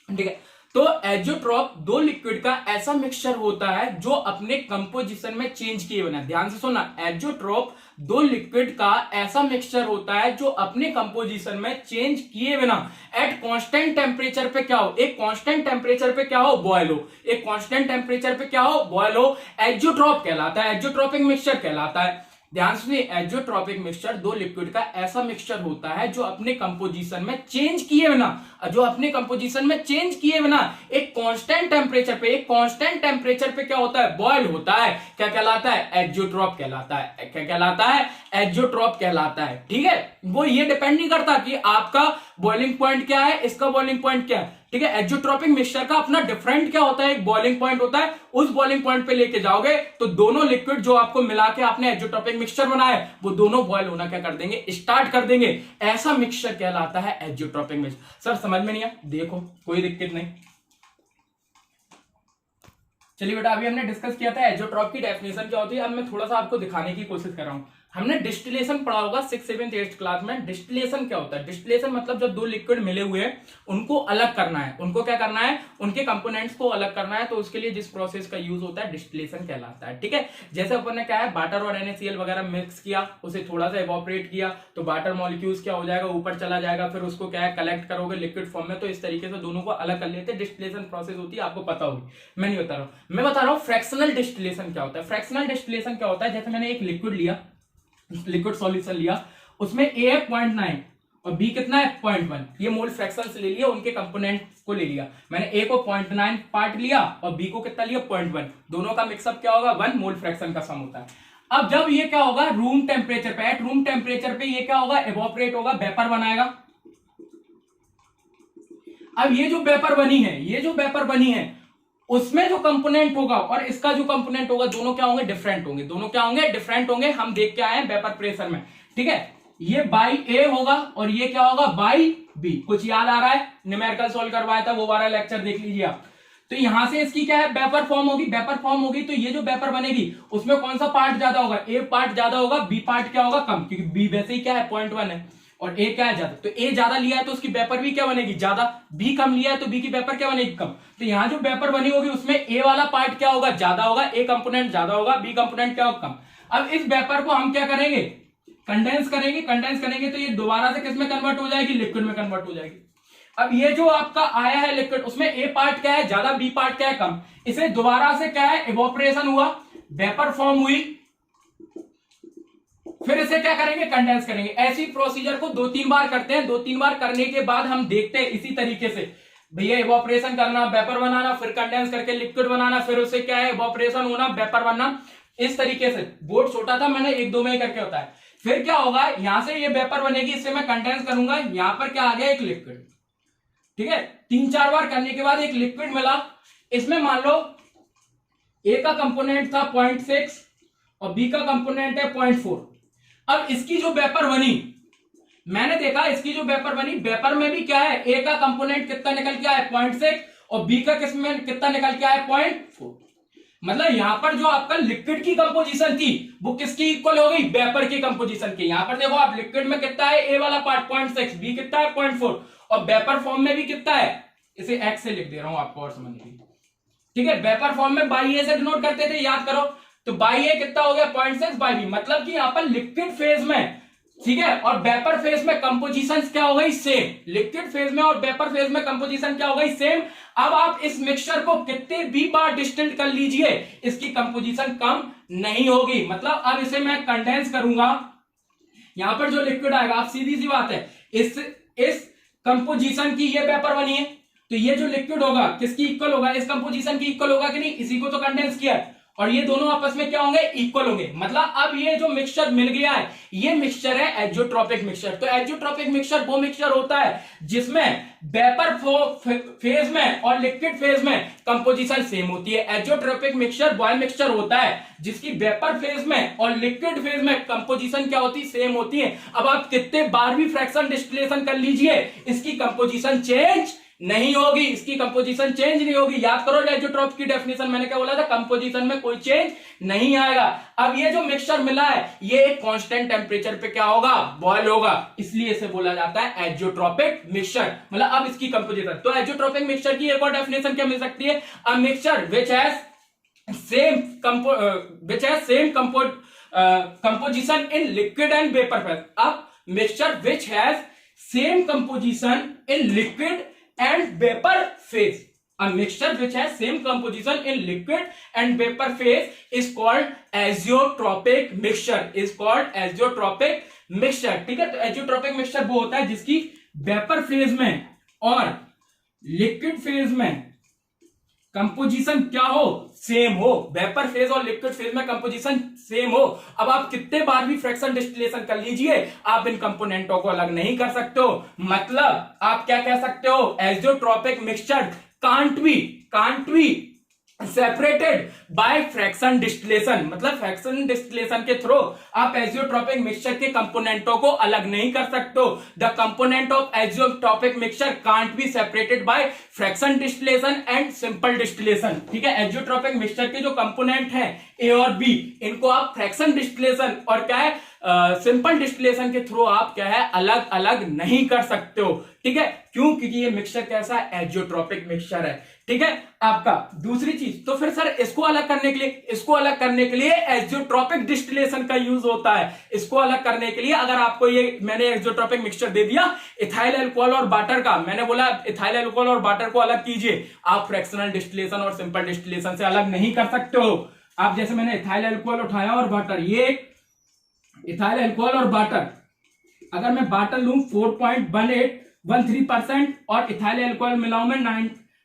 ठीक है। तो एजियोट्रॉप दो लिक्विड का ऐसा मिक्सचर होता है जो अपने कंपोजिशन में चेंज किए बिना, ध्यान से सुनना, एजियोट्रॉप दो लिक्विड का ऐसा मिक्सचर होता है जो अपने कंपोजिशन में चेंज किए बिना एट कांस्टेंट टेम्परेचर पे क्या हो, एक कांस्टेंट टेम्परेचर पे क्या हो, बॉयल हो। एक कांस्टेंट टेम्परेचर पे क्या हो, बॉयल हो। एजियोट्रॉप कहलाता है, एजियोट्रॉपिक मिक्सचर कहलाता है। ध्यान सुनिए, एजियोट्रॉपिक मिक्सचर दो लिक्विड का ऐसा मिक्सचर होता है जो अपने कंपोजिशन में चेंज किए बिना, जो अपने कंपोजिशन में चेंज किए बिना एक कांस्टेंट टेम्परेचर पे, एक कांस्टेंट टेम्परेचर पे क्या होता है, बॉयल होता है। क्या कहलाता है, एजियोट्रॉप कहलाता है। क्या कहलाता है, एजियोट्रॉप कहलाता है, ठीक है। वो ये डिपेंड नहीं करता कि आपका बॉइलिंग पॉइंट क्या है, इसका बॉइलिंग पॉइंट क्या है, ठीक है। एजियोट्रॉपिक मिक्सचर का अपना डिफरेंट क्या होता है, एक बॉइलिंग पॉइंट होता है। उस बॉइलिंग पॉइंट पे लेके जाओगे तो दोनों लिक्विड जो आपको मिला के आपने एजियोट्रॉपिक मिक्सचर बनाया है, वो दोनों बॉयल होना क्या कर देंगे, स्टार्ट कर देंगे। ऐसा मिक्सचर कहलाता है एजियोट्रॉपिक मिक्सचर। सर समझ में नहीं आया, देखो कोई दिक्कत नहीं। चलिए बेटा, अभी हमने डिस्कस किया था एजियोट्रॉप की डेफिनेशन क्या होती है। अब मैं थोड़ा सा आपको दिखाने की कोशिश कर रहा हूं। हमने डिस्टिलेशन पढ़ा होगा 6th 7th 8th क्लास में। डिस्टिलेशन क्या होता है, डिस्टिलेशन मतलब जब दो लिक्विड मिले हुए हैं उनको अलग करना है, उनको क्या करना है, उनके कंपोनेंट्स को अलग करना है। तो उसके लिए जिस प्रोसेस का यूज होता है डिस्टिलेशन कहलाता है, ठीक है। जैसे अपन ने क्या है, वाटर और NaCl वगैरह मिक्स किया, उसे थोड़ा सा इवोपरेट किया, तो वाटर मॉलिक्यूल्स क्या हो जाएगा, ऊपर चला जाएगा, फिर उसको क्या है, कलेक्ट करोगे लिक्विड फॉर्म में। तो इस तरीके से दोनों को अलग कर लेते हैं, डिस्टिलेशन प्रोसेस होती है, आपको पता होगी, मैं नहीं बता रहा हूं। मैं बता रहा हूं फ्रैक्शनल डिस्टिलेशन क्या होता है। फ्रैक्शनल डिस्टिलेशन क्या होता है, जैसे मैंने एक लिक्विड लिया, लिक्विड सॉल्यूशन लिया, उसमें A है 0.9 और B कितना है 0.1, ये मोल फ्रैक्शन से ले लिया, उनके कंपोनेंट को ले लिया। मैंने A को 0.9 पार्ट लिया और B को कितना लिया 0.1, दोनों का मिक्सअप क्या होगा, 1 मोल फ्रैक्शन का सम होता है। अब जब ये क्या होगा, रूम टेम्परेचर पे, एट रूम टेम्परेचर पे ये क्या होगा, इवोपरेट होगा, वेपर बनाएगा। अब ये जो वेपर बनी है, ये जो वेपर बनी है, उसमें जो कंपोनेंट होगा और इसका जो कंपोनेंट होगा, दोनों क्या होंगे, डिफरेंट होंगे। दोनों क्या होंगे, डिफरेंट होंगे। हम देख के आए हैं वेपर प्रेशर में, ठीक है। ये बाई ए होगा और ये क्या होगा, बाई बी। कुछ याद आ रहा है, न्यूमेरिकल सॉल्व करवाया था वो वाला लेक्चर देख लीजिए आप। तो यहां से इसकी क्या है, वेपर फॉर्म होगी। वेपर फॉर्म होगी तो ये जो वेपर बनेगी उसमें कौन सा पार्ट ज्यादा होगा, ए पार्ट ज्यादा होगा, बी पार्ट क्या होगा, कम, क्योंकि बी वैसे ही क्या है 0.1 है। और ए क्या है ज्यादा, तो ए ज्यादा लिया है तो उसकी वेपर भी क्या बनेगी ज्यादा, बी कम लिया है तो बी की वेपर क्या बनेगी कम। तो यहां जो वेपर बनी होगी उसमें ए वाला पार्ट क्या होगा ज्यादा होगा, ए कंपोनेंट ज्यादा होगा, बी कंपोनेंट क्या होगा कम। अब इस वेपर को हम क्या करेंगे कंडेंस करेंगे, कंडेंस करेंगे तो ये दोबारा से किस में कन्वर्ट हो जाएगी, लिक्विड में कन्वर्ट हो जाएगी। अब ये जो आपका आया है लिक्विड उसमें ए पार्ट क्या है ज्यादा, बी पार्ट क्या है कम, इसे दोबारा से क्या है इवोपरेशन हुआ, वेपर फॉर्म हुई, फिर इसे क्या करेंगे कंडेंस करेंगे। ऐसी प्रोसीजर को 2-3 बार करते हैं, 2-3 बार करने के बाद हम देखते हैं इसी तरीके से भैया इवोपरेशन करना, वेपर बनाना, फिर कंडेंस करके लिक्विड बनाना, फिर उसे क्या है इवोपरेशन होना, वेपर बनना, इस तरीके से। बोर्ड छोटा था मैंने 1-2 में ही करके होता है। फिर क्या होगा यहां से ये वेपर बनेगी, इससे मैं कंडेंस करूंगा, यहां पर क्या आ गया एक लिक्विड, ठीक है। 3-4 बार करने के बाद एक लिक्विड मिला, इसमें मान लो ए का कंपोनेंट था 0.6 और बी का कंपोनेंट है 0.4। अब इसकी जो वेपर बनी, मैंने देखा इसकी जो वेपर बनी, वेपर में भी क्या है ए का कंपोनेंट कितना निकल के आया 0.6 और बी का किसमें कितना निकल के आया 0.4। मतलब यहां पर जो आपका लिक्विड की कंपोजिशन थी वो किसकी इक्वल हो गई, वेपर की कंपोजिशन की। यहां पर देखो आप लिक्विड में कितना है ए वाला पार्ट 0.6, बी कितना है 0.4 और वेपर फॉर्म में भी कितना है, इसे एक्स से लिख दे रहा हूं आपको और समझने के लिए, ठीक है। वेपर फॉर्म में बाई ए से डिनोट करते थे, याद करो, तो बाई ए कितना हो गया 0.6 बाई बी, मतलब कि यहां पर लिक्विड फेज में, ठीक है, और वेपर फेज में कंपोजिशन क्या हो गई सेम, लिक्विड फेज में और वेपर फेज में कंपोजिशन क्या हो गई सेम। अब आप इस मिक्सचर को कितने भी बार डिस्टिल्ड कर लीजिए इसकी कंपोजिशन कम नहीं होगी। मतलब अब इसे मैं कंडेंस करूंगा, यहां पर जो लिक्विड आएगा, आप सीधी सी बात है, इस कंपोजिशन की ये वेपर बनी है तो ये जो लिक्विड होगा किसकी इक्वल होगा, इस कंपोजिशन की इक्वल होगा कि नहीं, इसी को तो कंडेंस किया है, और ये दोनों आपस में क्या होंगे इक्वल होंगे। मतलब अब ये जो मिक्सचर मिल गया है ये मिक्सचर है एज़ोट्रोपिक मिक्सचर। तो एज़ोट्रोपिक मिक्सचर वो मिक्सचर होता है जिसमें वेपर फेज में और लिक्विड फेज में कंपोजिशन सेम होती है। एज़ोट्रोपिक मिक्सचर वह मिक्सचर होता है जिसकी वेपर फेज में और लिक्विड फेज में कंपोजिशन क्या होती है सेम होती है। अब आप कितने बार भी फ्रैक्शन डिस्टिलेशन कर लीजिए इसकी कंपोजिशन चेंज नहीं होगी, इसकी कंपोजिशन चेंज नहीं होगी। याद करो एज़ोट्रोप की डेफिनेशन मैंने क्या बोला था, कंपोजिशन में कोई चेंज नहीं आएगा। अब ये जो मिक्सचर मिला है ये एक कांस्टेंट टेम्परेचर पे क्या होगा बॉयल होगा, इसलिए इसे बोला जाता है एज़ोट्रोपिक मिक्सचर। मतलब अब इसकी कंपोजिशन, तो एज़ोट्रोपिक मिक्सचर की एक और डेफिनेशन क्या मिल सकती है, a mixture which has same composition in liquid and vapor phase। अब mixture which has same composition in liquid and vapor phase, a mixture which has same composition in liquid and vapor phase is called azeotropic mixture, is called azeotropic mixture। ठीक है, तो azeotropic mixture वो होता है जिसकी vapour phase में और liquid phase में कंपोजिशन क्या हो सेम हो, वेपर फेज और लिक्विड फेज में कंपोजिशन सेम हो। अब आप कितने बार भी फ्रैक्शन डिस्टिलेशन कर लीजिए आप इन कंपोनेंटों को अलग नहीं कर सकते हो। मतलब आप क्या कह सकते हो, azeotropic mixture can't be separated by fraction distillation. मतलब फ्रैक्शन डिस्टिलेशन के थ्रू आप एज़ोट्रोपिक मिक्सचर के कंपोनेंटों को अलग नहीं कर सकते हो। The component of azeotropic mixture can't be separated by fraction distillation and simple distillation. ठीक है, एज़ोट्रोपिक मिक्सचर के जो कंपोनेंट हैं ए और बी, इनको आप फ्रैक्शन डिस्टिलेशन और क्या है सिंपल डिस्टिलेशन के थ्रू आप क्या है अलग अलग नहीं कर सकते हो। ठीक है, क्यों, क्योंकि ये मिक्सचर कैसा है एज़ोट्रोपिक मिक्सचर है। ठीक है, आपका दूसरी चीज, तो फिर सर इसको अलग करने के लिए एज़ोट्रोपिक डिस्टिलेशन का यूज होता है। इसको अलग करने के लिए अगर आपको ये मैंने एज़ोट्रोपिक मिक्सचर दे दिया इथाइल अल्कोहल और वाटर का, मैंने बोला इथाइल अल्कोहल और वाटर को अलग कीजिए, आप फ्रैक्शनल डिस्टिलेशन और सिंपल डिस्टिलेशन से अलग नहीं कर सकते हो। आप जैसे मैंने इथाइल अल्कोहल उठाया और वाटर, ये इथाइल अल्कोहल और वाटर, अगर मैं वाटर लूं 4.1813% और इथाइल अल्कोहल मिलाऊं मैं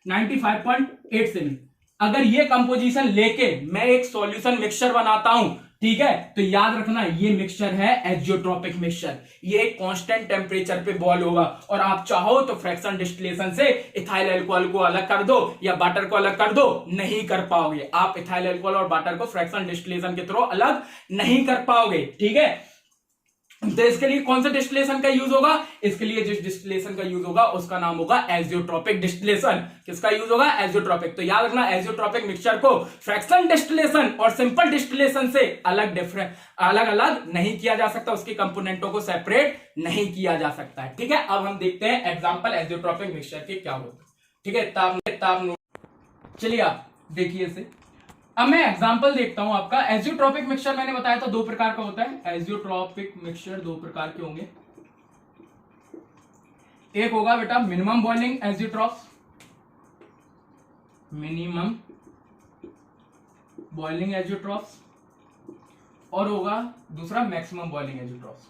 95.87, अगर ये कंपोजिशन लेके मैं एक सॉल्यूशन मिक्सचर बनाता हूं, ठीक है, तो याद रखना ये मिक्सचर है एज़ोट्रोपिक मिक्सचर। ये एक कांस्टेंट टेम्परेचर पे बॉयल होगा और आप चाहो तो फ्रैक्शन डिस्टिलेशन से इथाइल अल्कोहल को अलग कर दो या वाटर को अलग कर दो, नहीं कर पाओगे। आप इथाइल अल्कोहल और वाटर को फ्रैक्शन डिस्टिलेशन के थ्रू अलग नहीं कर पाओगे। ठीक है, तो इसके लिए कौन सा डिस्टिलेशन का यूज होगा? इसके लिए जिस डिस्टिलेशन का यूज होगा उसका नाम होगा एजियोट्रोपिक डिस्टिलेशन। किसका यूज होगा? एजियोट्रोपिक। तो याद रखना, एजियोट्रोपिक मिक्सचर को फ्रैक्शन डिस्टिलेशन और सिंपल डिस्टिलेशन से अलग अलग नहीं किया जा सकता, उसके कंपोनेंटों को सेपरेट नहीं किया जा सकता है। ठीक है, अब हम देखते हैं एग्जाम्पल एजियोट्रोपिक मिक्सचर के क्या होते हैं। ठीक है, चलिए आप देखिए इसे। अब मैं एग्जांपल देखता हूं आपका। एजियोट्रोपिक मिक्सचर मैंने बताया था दो प्रकार का होता है। एजियोट्रोपिक मिक्सचर दो प्रकार के होंगे। एक होगा बेटा minimum boiling azeotropes, minimum boiling azeotropes, और होगा दूसरा मैक्सिमम बॉइलिंग एजियोट्रॉप्स।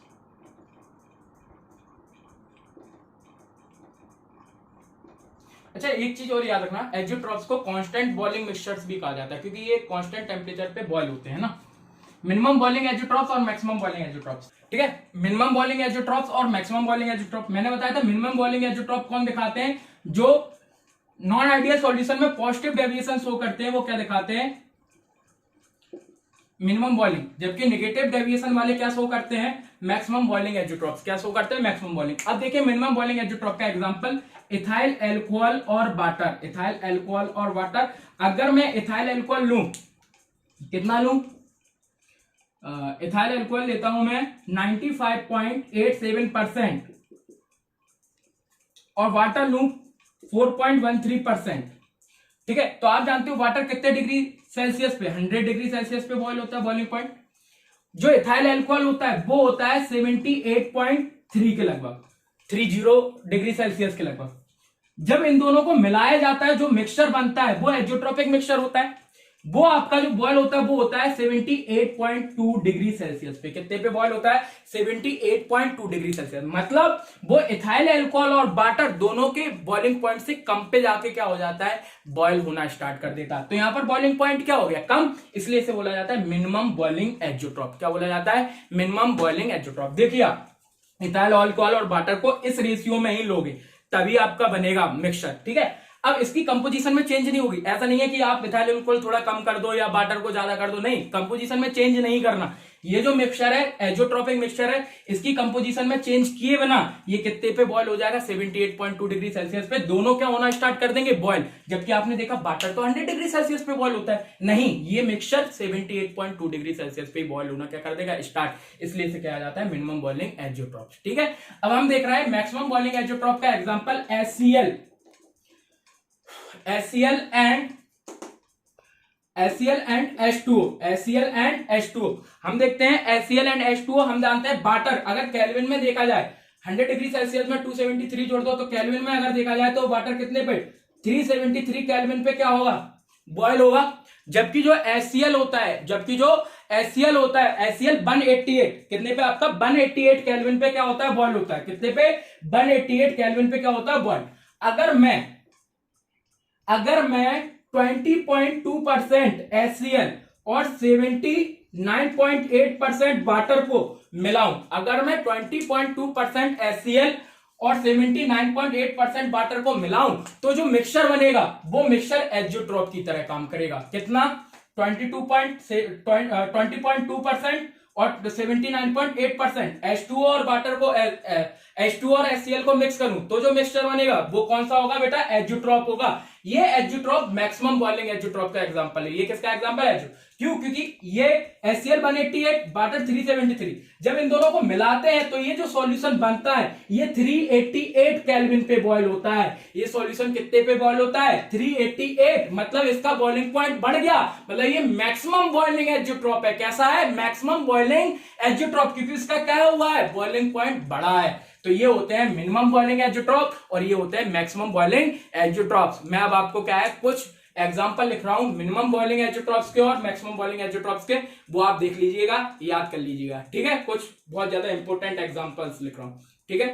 अच्छा, एक चीज और याद रखना, एजियोट्रॉप्स को कांस्टेंट बॉइलिंग मिक्सचर्स भी कहा जाता है क्योंकि ये कांस्टेंट टेम्परेचर पे बॉयल होते हैं ना। मिनिमम बॉइलिंग एजियोट्रॉप्स और मैक्सिमम बॉइलिंग एजियोट्रॉप्स। ठीक है, मिनिमम बॉइलिंग एजियोट्रॉप्स और मैक्सिमम बॉइलिंग एजियोट्रॉप मैंने बताया था। मिनिमम बॉइलिंग एजियोट्रॉप कौन दिखाते हैं? जो नॉन आइडियल सॉल्यूशन में पॉजिटिव डेविएशन शो करते हैं, वो क्या दिखाते हैं? Minimum boiling. जबकि नेगेटिव डेविएशन वाले क्या शो करते हैं? Maximum boiling azeotropes. क्या शो करते हैं? Maximum boiling. अब देखिए मिनिमम बॉइलिंग एजियोट्रॉप का एग्जांपल इथाइल एल्कोहल और वाटर। इथाइल एल्कोहल और वाटर। अगर मैं इथाइल एल्कोहल लूं, कितना लूं? इथाइल एल्कोहल लेता हूं मैं 95.87% और वाटर लूं 4.13%। ठीक है, तो आप जानते हो वाटर कितने डिग्री सेल्सियस पे? 100 डिग्री सेल्सियस पे बॉयल होता है, बॉइलिंग पॉइंट। जो इथाइल एल्कोहल होता है वो होता है 78.3 के लगभग, 30 डिग्री सेल्सियस के लगभग। जब इन दोनों को मिलाया जाता है जो मिक्सचर बनता है वो एजियोट्रोपिक मिक्सचर होता है। वो आपका जो बॉयल होता है वो होता है 78.2 डिग्री सेल्सियस पे। कितने पे बॉयल होता है? 78.2 डिग्री सेल्सियस। मतलब वो इथाइल एल्कोहल और वाटर दोनों के बॉइलिंग पॉइंट से कम पे जाके क्या हो जाता है? बॉयल होना स्टार्ट कर देता है। तो यहां पर बॉइलिंग पॉइंट क्या हो गया? कम, इसलिए इसे बोला जाता है मिनिमम बॉइलिंग एजियोट्रॉप। क्या बोला जाता है? Minimum boiling azeotrope. देखिए आप इथाइल अल्कोहल और वाटर को इस रेशियो में ही लोगे तभी आपका बनेगा मिक्सचर। ठीक है, अब इसकी कंपोजिशन में चेंज नहीं होगी। ऐसा नहीं है कि आप इथाइल अल्कोहल थोड़ा कम कर दो या वाटर को ज्यादा कर दो, नहीं, कंपोजिशन में चेंज नहीं करना। ये जो मिक्सचर है एजियोट्रोपिक मिक्सचर है, इसकी कंपोजिशन में चेंज किए बिना ये कितने पे बॉयल हो जाएगा? 78.2 डिग्री सेल्सियस पे। दोनों क्या होना स्टार्ट कर देंगे? बॉयल। जबकि आपने देखा वाटर तो 100 डिग्री सेल्सियस पे बॉयल होता है, नहीं, ये मिक्सचर 78.2 डिग्री सेल्सियस पे बॉयल होना क्या कर देगा? स्टार्ट। इसलिए इसे कहा जाता है मिनिमम बॉइलिंग एजियोट्रॉप। ठीक है, अब हम देख रहे हैं मैक्सिमम बॉइलिंग एजियोट्रॉप का example HCl and H2O। HCl and H2O हम देखते हैं। HCl एंड H2O हम जानते हैं वाटर अगर केल्विन में देखा जाए 100 डिग्री सेल्सियस में 273 जोड़ दो तो केल्विन में अगर देखा जाए तो वाटर कितने पे? 373 केल्विन पे क्या होगा? बॉयल होगा। जबकि जो HCl होता है, HCl 188 कितने पे? आपका 188 केल्विन पे क्या होता है? बॉयल होता है। कितने पे? 188 केल्विन पे क्या होता है? बॉयल। अगर मैं 20.2% HCl और 79.8% वाटर को मिलाऊं, अगर मैं 20.2% HCl और 79.8% वाटर को मिलाऊं तो जो मिक्सचर बनेगा वो मिक्सचर एजियोट्रॉप की तरह काम करेगा। कितना? 20.2% और 79.8% H2O और वाटर को H2O और HCl को मिक्स करूं तो जो मिक्सचर बनेगा वो कौन सा होगा बेटा? एजियोट्रॉप होगा। ये एजियोट्रॉप मैक्सिमम बॉइलिंग एजियोट्रॉप का एग्जांपल है। ये किसका एग्जांपल है? क्यों? क्योंकि ये HCl 188 वाटर 373, जब इन दोनों को मिलाते हैं तो ये जो सॉल्यूशन बनता है ये 388 केल्विन पे बॉयल होता है। ये सॉल्यूशन कितने पे बॉयल होता है? 388। मतलब इसका बॉइलिंग पॉइंट बढ़ गया, मतलब ये मैक्सिमम बॉइलिंग एजियोट्रॉप है। कैसा है? मैक्सिमम बॉइलिंग एजियोट्रॉप, क्योंकि इसका क्या हुआ है? बॉइलिंग पॉइंट बढ़ा है। तो ये होते हैं मिनिमम बॉइलिंग एजियोट्रॉप और ये होते हैं मैक्सिमम बॉइलिंग एजियोट्रॉप्स। मैं अब आपको क्या है कुछ एग्जांपल लिख रहा हूं मिनिमम बॉइलिंग एजियोट्रॉप्स के और मैक्सिमम बॉइलिंग एजियोट्रॉप्स के, वो आप देख लीजिएगा, याद कर लीजिएगा। ठीक है, कुछ बहुत ज्यादा इंपॉर्टेंट एग्जांपल्स लिख रहा हूं। ठीक है,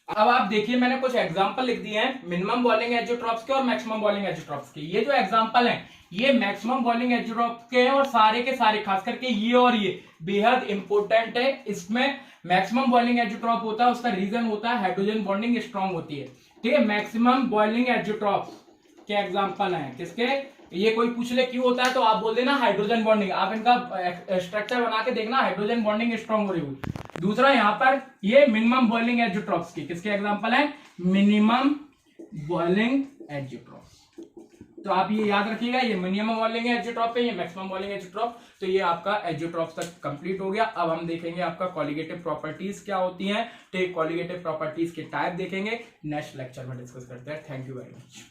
अब आप देखिए मैंने कुछ एग्जांपल लिख दिए हैं मिनिमम बॉइलिंग एजियोट्रॉप्स के और मैक्सिमम बॉइलिंग एजियोट्रॉप्स के। ये जो एग्जांपल हैं ये मैक्सिमम बॉइलिंग एजियोट्रॉप्स के हैं और सारे के सारे खास करके ये और ये बेहद इंपॉर्टेंट है। इसमें मैक्सिमम बॉइलिंग एजियोट्रॉप होता है, उसका रीजन होता है हाइड्रोजन बॉन्डिंग स्ट्रांग होती है। ठीक है, मैक्सिमम बॉइलिंग एजियोट्रॉप्स के एग्जांपल हैं किसके? ये कोई पूछ ले क्यों होता है तो आप बोल देना हाइड्रोजन बॉन्डिंग। आप इनका स्ट्रक्चर बना के देखना, हाइड्रोजन बॉन्डिंग स्ट्रांग हो रही होगी। दूसरा यहां पर ये मिनिमम बॉइलिंग एजियोट्रॉप्स की किसके एग्जांपल है, मिनिमम बॉइलिंग एजियोट्रॉप्स। तो आप ये याद रखिएगा, ये मिनिमम बॉइलिंग एजियोट्रॉप है, ये मैक्सिमम बॉइलिंग एजियोट्रॉप। तो ये आपका एजियोट्रॉप्स तक कंप्लीट हो गया। अब हम देखेंगे आपका कॉलिगेटिव प्रॉपर्टीज क्या होती हैं, तो कॉलिगेटिव प्रॉपर्टीज के टाइप देखेंगे, नेक्स्ट लेक्चर में डिस्कस करते हैं। Thank you very much.